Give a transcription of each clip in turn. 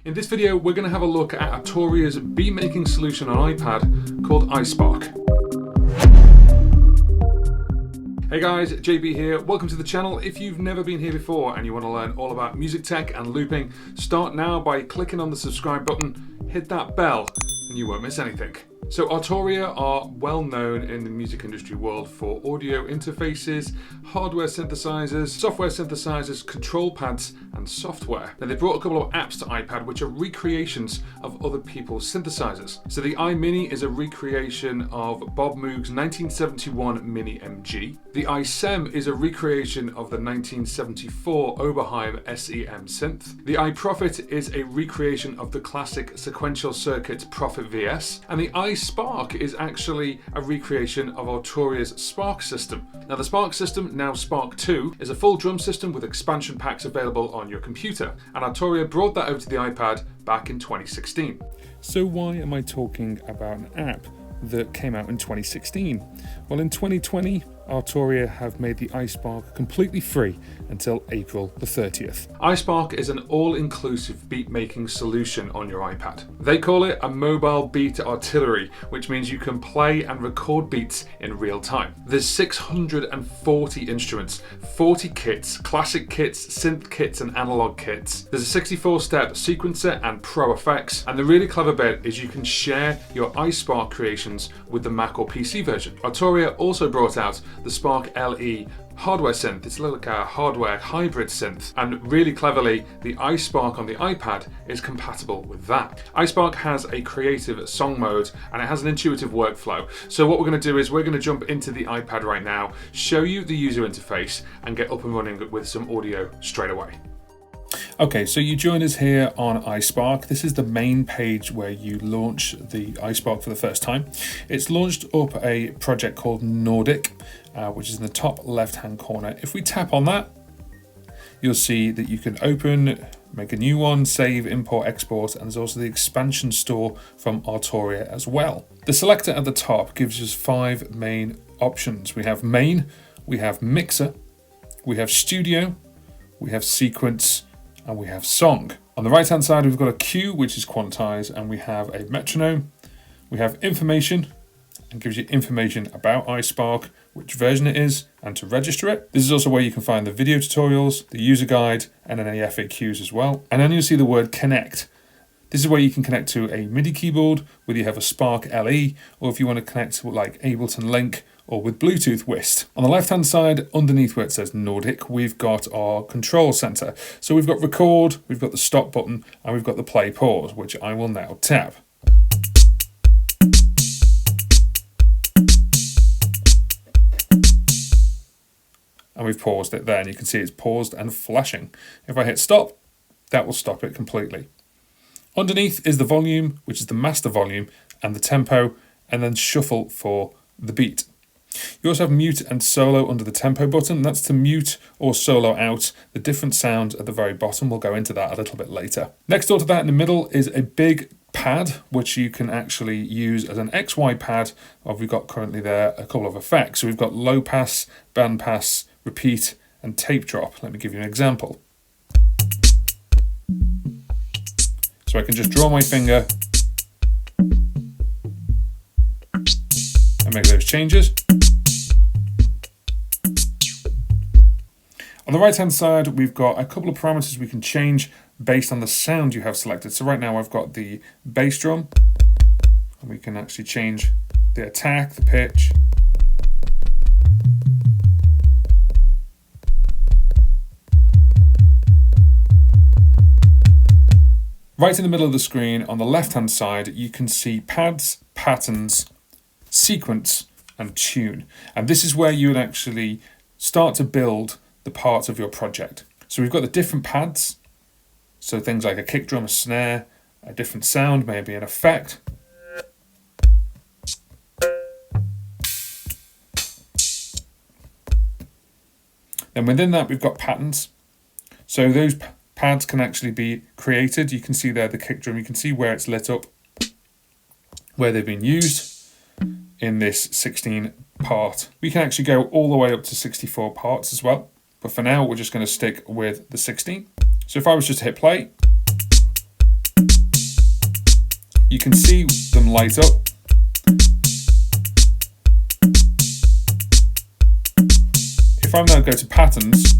In this video, we're going to have a look at Arturia's beat-making solution on iPad called iSpark. Hey guys, JB here. Welcome to the channel. If you've never been here before and you want to learn all about music tech and looping, start now by clicking on the subscribe button, hit that bell, and you won't miss anything. So Arturia are well known in the music industry world for audio interfaces, hardware synthesizers, software synthesizers, control pads, and software. Now they brought a couple of apps to iPad which are recreations of other people's synthesizers. So the iMini is a recreation of Bob Moog's 1971 Mini MG. The iSem is a recreation of the 1974 Oberheim SEM synth. The iProfit is a recreation of the classic sequential circuit Prophet VS. And the iSpark is actually a recreation of Arturia's Spark system. Now the Spark system, now Spark 2, is a full drum system with expansion packs available on your computer, and Arturia brought that over to the iPad back in 2016. So why am I talking about an app that came out in 2016? Well, in 2020, Arturia have made the iSpark completely free until April the 30th. iSpark is an all-inclusive beat-making solution on your iPad. They call it a mobile beat artillery, which means you can play and record beats in real time. There's 640 instruments, 40 kits, classic kits, synth kits, and analog kits. There's a 64-step sequencer and pro effects, and the really clever bit is you can share your iSpark creations with the Mac or PC version. Arturia also brought out the Spark LE hardware synth. It's like a hardware hybrid synth, and really cleverly, the iSpark on the iPad is compatible with that. iSpark has a creative song mode and it has an intuitive workflow. So what we're going to do is we're going to jump into the iPad right now, show you the user interface, and get up and running with some audio straight away. Okay, so you join us here on iSpark. This is the main page where you launch the iSpark for the first time. It's launched up a project called Nordic, which is in the top left-hand corner. If we tap on that, you'll see that you can open, make a new one, save, import, export, and there's also the expansion store from Arturia as well. The selector at the top gives us 5 main options. We have main, we have mixer, we have studio, we have sequence, and we have song. On the right hand side we've got a cue, which is quantize, and we have a metronome. We have information, and gives you information about iSpark, which version it is, and to register it. This is also where you can find the video tutorials, the user guide, and then any FAQs as well. And then you'll see the word connect. This is where you can connect to a MIDI keyboard, whether you have a Spark LE, or if you want to connect to like Ableton Link, or with Bluetooth Whist. On the left hand side, underneath where it says Nordic, we've got our control center. So we've got record, we've got the stop button, and we've got the play pause, which I will now tap. And we've paused it there, and you can see it's paused and flashing. If I hit stop, that will stop it completely. Underneath is the volume, which is the master volume, and the tempo, and then shuffle for the beat. You also have mute and solo under the tempo button. That's to mute or solo out the different sounds at the very bottom. We'll go into that a little bit later. Next door to that in the middle is a big pad, which you can actually use as an XY pad. We've got currently there a couple of effects. So we've got low pass, band pass, repeat, and tape drop. Let me give you an example. So I can just draw my finger and make those changes. On the right hand side, we've got a couple of parameters we can change based on the sound you have selected. So right now I've got the bass drum, and we can actually change the attack, the pitch. Right in the middle of the screen on the left hand side, you can see pads, patterns, sequence, and tune. And this is where you would actually start to build the parts of your project. So we've got the different pads, so things like a kick drum, a snare, a different sound, maybe an effect. Then within that we've got patterns. So those pads can actually be created. You can see there the kick drum, you can see where it's lit up, where they've been used in this 16 part. We can actually go all the way up to 64 parts as well. But for now, we're just going to stick with the 16. So if I was just to hit play, you can see them light up. If I now go to patterns,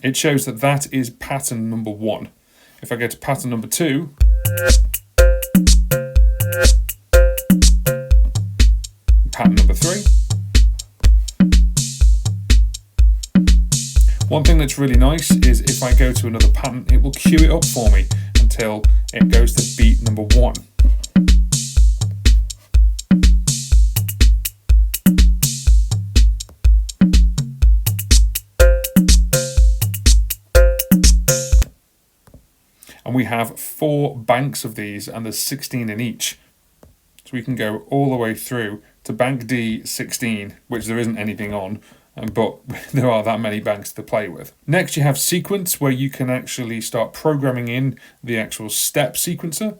it shows that that is pattern number 1. If I go to pattern number 2, pattern number 3. One thing that's really nice is if I go to another pattern, it will queue it up for me until it goes to beat number 1. And we have 4 banks of these, and there's 16 in each. So we can go all the way through to bank D16, which there isn't anything on, but there are that many banks to play with. Next, you have sequence, where you can actually start programming in the actual step sequencer.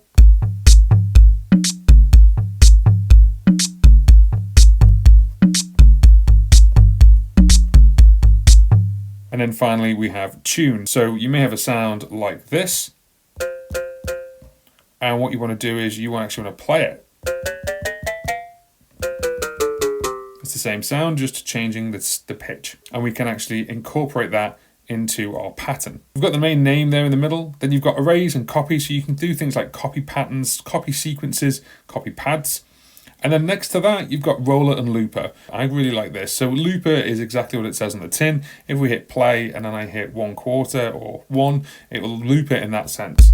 And then finally, we have tune. So you may have a sound like this. And what you want to do is you actually want to play it. It's the same sound, just changing the pitch. And we can actually incorporate that into our pattern. We've got the main name there in the middle. Then you've got arrays and copy. So you can do things like copy patterns, copy sequences, copy pads. And then next to that, you've got roller and looper. I really like this. So looper is exactly what it says on the tin. If we hit play and then I hit 1/4 or 1, it will loop it in that sense.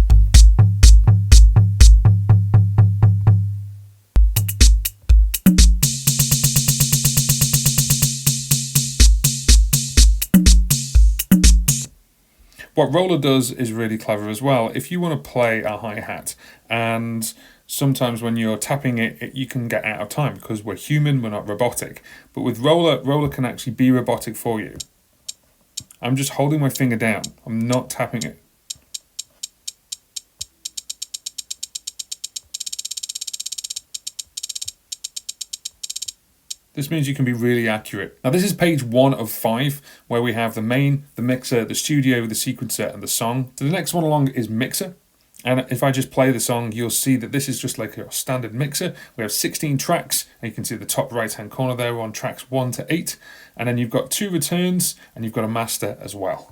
What roller does is really clever as well. If you want to play a hi-hat, and sometimes when you're tapping it, you can get out of time because we're human, we're not robotic. But with roller can actually be robotic for you. I'm just holding my finger down. I'm not tapping it. This means you can be really accurate. Now this is page 1 of 5, where we have the main, the mixer, the studio, the sequencer, and the song. So the next one along is mixer. And if I just play the song, you'll see that this is just like a standard mixer. We have 16 tracks, and you can see the top right-hand corner there on tracks 1 to 8. And then you've got 2 returns, and you've got a master as well.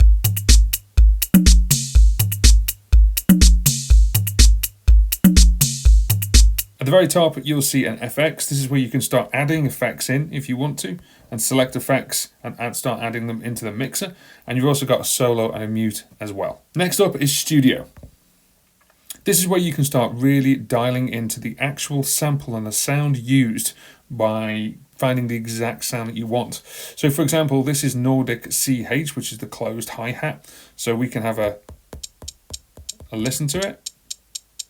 At the very top, you'll see an FX. This is where you can start adding effects in if you want to, and select effects and start adding them into the mixer. And you've also got a solo and a mute as well. Next up is studio. This is where you can start really dialing into the actual sample and the sound used by finding the exact sound that you want. So for example, this is Nordic CH, which is the closed hi-hat. So we can have a listen to it.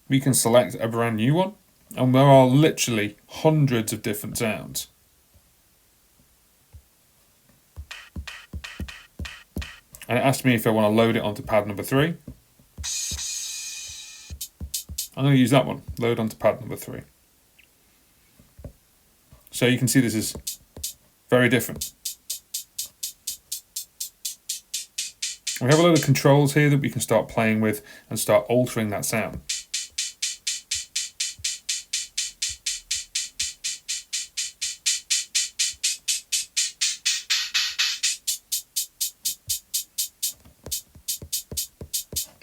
We can select a brand new one. And there are literally hundreds of different sounds. And it asked me if I want to load it onto pad number 3. I'm going to use that one, load onto pad number 3. So you can see this is very different. We have a load of controls here that we can start playing with and start altering that sound.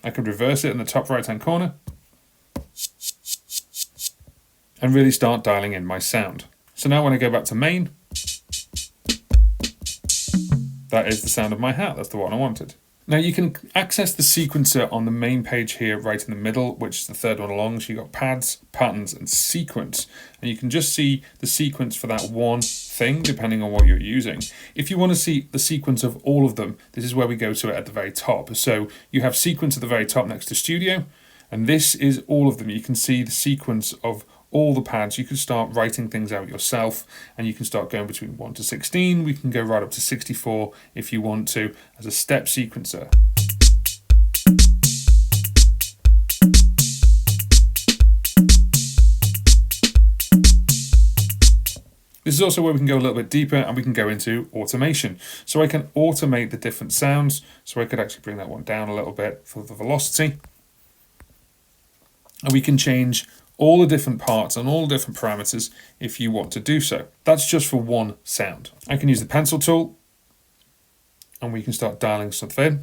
I could reverse it in the top right-hand corner and really start dialing in my sound. So now when I go back to main, that is the sound of my hat. That's the one I wanted. Now you can access the sequencer on the main page here right in the middle, which is the third one along. So you've got pads, patterns, and sequence. And you can just see the sequence for that one thing, depending on what you're using. If you want to see the sequence of all of them, this is where we go to it at the very top. So you have sequence at the very top next to studio, and this is all of them. You can see the sequence of all the pads. You can start writing things out yourself, and you can start going between 1 to 16. We can go right up to 64 if you want to as a step sequencer. This is also where we can go a little bit deeper and we can go into automation. So I can automate the different sounds. So I could actually bring that one down a little bit for the velocity. And we can change all the different parts and all the different parameters if you want to do so. That's just for one sound. I can use the pencil tool and we can start dialing something in.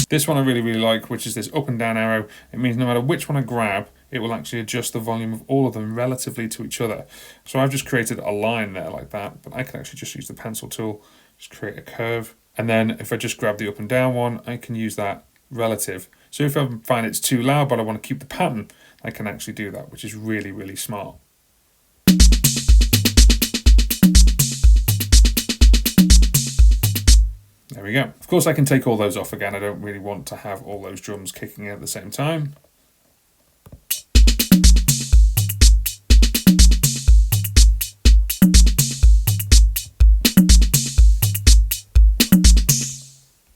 This one I really like, which is this up and down arrow. It means no matter which one I grab, it will actually adjust the volume of all of them relatively to each other. So I've just created a line there like that, but I can actually just use the pencil tool, just create a curve. And then if I just grab the up and down one, I can use that relative. So if I find it's too loud, but I want to keep the pattern, I can actually do that, which is really smart. There we go. Of course, I can take all those off again. I don't really want to have all those drums kicking in at the same time.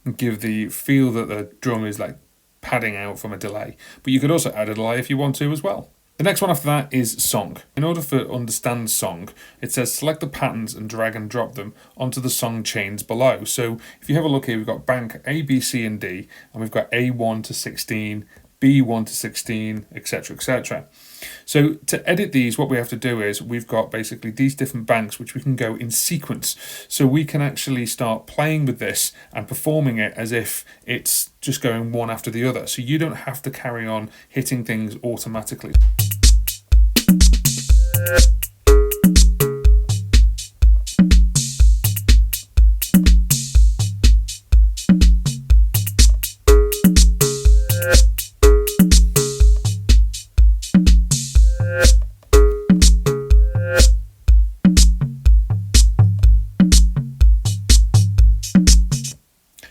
And give the feel that the drum is like padding out from a delay. But you could also add a delay if you want to as well. The next one after that is song. In order to understand song, it says select the patterns and drag and drop them onto the song chains below. So if you have a look here, we've got bank A, B, C, and D, and we've got A1 to 16, B1 to 16, etc., etc. So to edit these, what we have to do is we've got basically these different banks which we can go in sequence. So we can actually start playing with this and performing it as if it's just going one after the other. So you don't have to carry on hitting things automatically.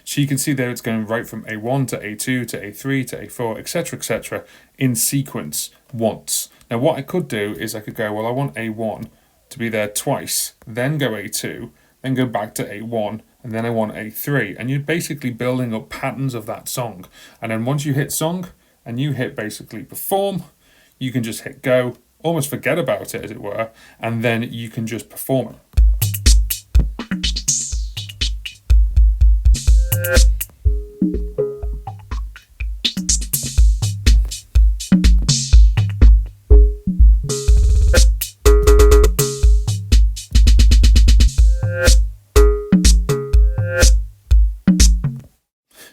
So you can see there it's going right from A1 to A2 to A3 to A4, etc., etc. in sequence once. Now what I could do is I could go, well, I want A1 to be there twice, then go A2, then go back to A1, and then I want A3. And you're basically building up patterns of that song. And then once you hit song and you hit basically perform, you can just hit go, almost forget about it as it were, and then you can just perform it.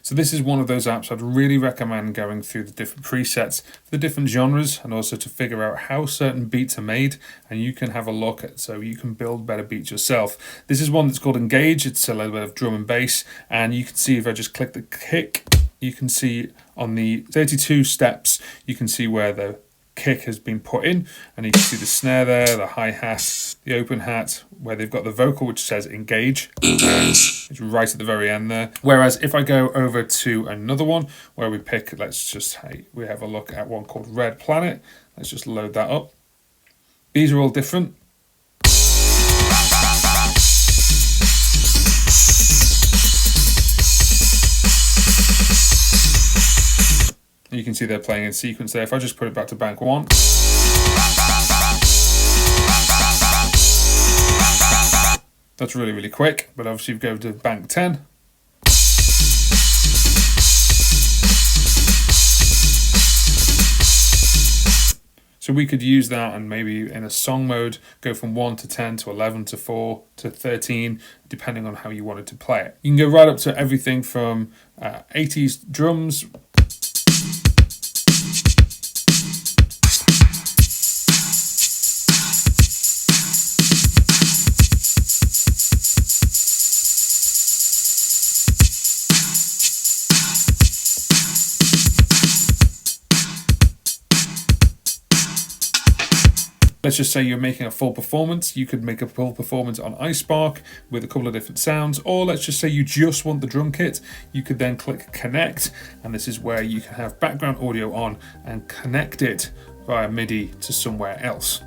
So this is one of those apps I'd really recommend going through the different presets for the different genres and also to figure out how certain beats are made, and you can have a look at so you can build better beats yourself. This is one that's called Engage. It's a little bit of drum and bass, and you can see if I just click the kick, you can see on the 32 steps, you can see where the kick has been put in, and you can see the snare there, the hi-hat, the open hat, where they've got the vocal which says engage. It's right at the very end there. Whereas if I go over to another one where we pick, we have a look at one called Red Planet. Let's just load that up. These are all different. You can see they're playing in sequence there. If I just put it back to bank 1. That's really quick, but obviously if you go to bank 10. So we could use that and maybe in a song mode, go from 1 to 10 to 11 to 4 to 13, depending on how you wanted to play it. You can go right up to everything from 80s drums, let's just say you're making a full performance. You could make a full performance on iSpark with a couple of different sounds, or let's just say you just want the drum kit. You could then click connect, and this is where you can have background audio on and connect it via MIDI to somewhere else.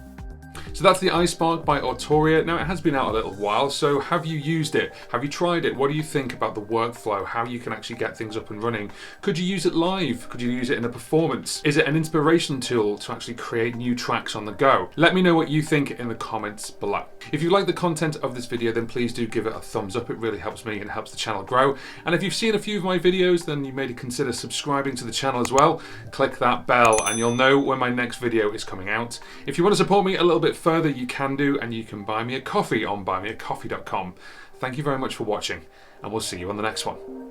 So that's the iSpark by Arturia. Now it has been out a little while, so have you used it? Have you tried it? What do you think about the workflow? How you can actually get things up and running? Could you use it live? Could you use it in a performance? Is it an inspiration tool to actually create new tracks on the go? Let me know what you think in the comments below. If you like the content of this video, then please do give it a thumbs up. It really helps me and helps the channel grow. And if you've seen a few of my videos, then you may consider subscribing to the channel as well. Click that bell and you'll know when my next video is coming out. If you want to support me a little bit further, you can do, and you can buy me a coffee on buymeacoffee.com. Thank you very much for watching, and we'll see you on the next one.